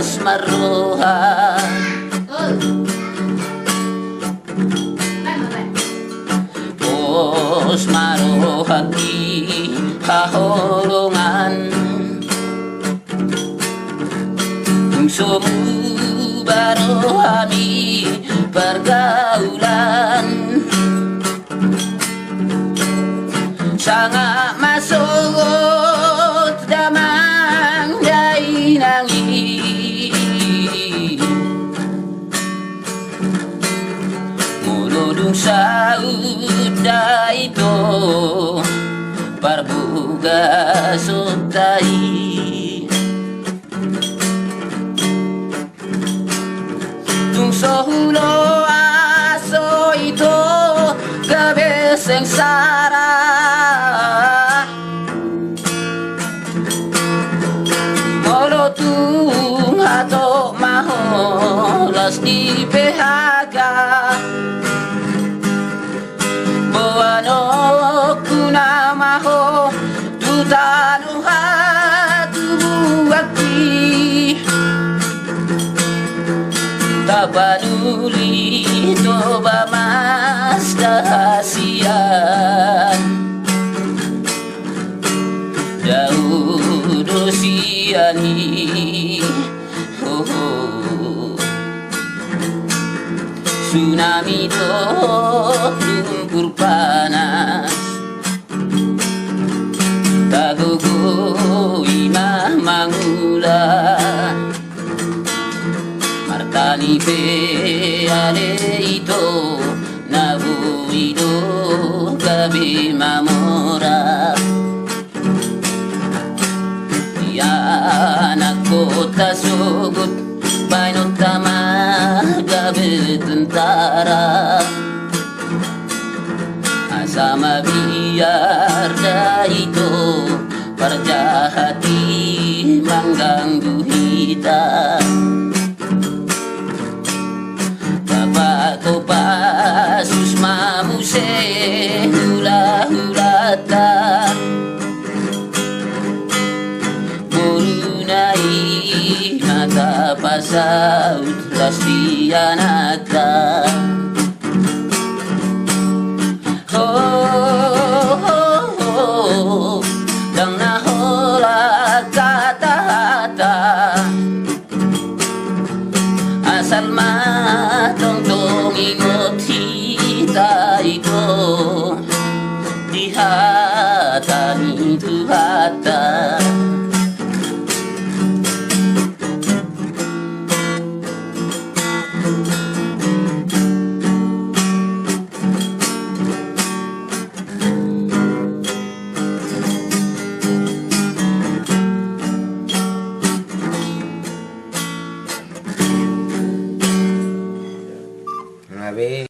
Pos maruha Pos maruha di hahulungan Sumu baru kami pergaulan Sangat masuk damang dai nangi Muludung saud dai to parbuga sutai Sohulo aso ito gabi sengsara Molotung ato maholas di PHK Buano kuna maho tutanu hatu buati Tapanuli toba mas kahasian Jauh dosiani Tsunami do lumpur panas Tagogo imah mangulan Martani pe ale ito nabu ido gabi mamora Ya anak kota sugut bainot tama gabi tentara Asama biar da ito parjahati mengganggu kita Ko pasus mamuse hula-hulata Burunai mata pasaut lastianata Dang nahola kata-kata Asal matong ingot kita itu di hati itu hata Una vez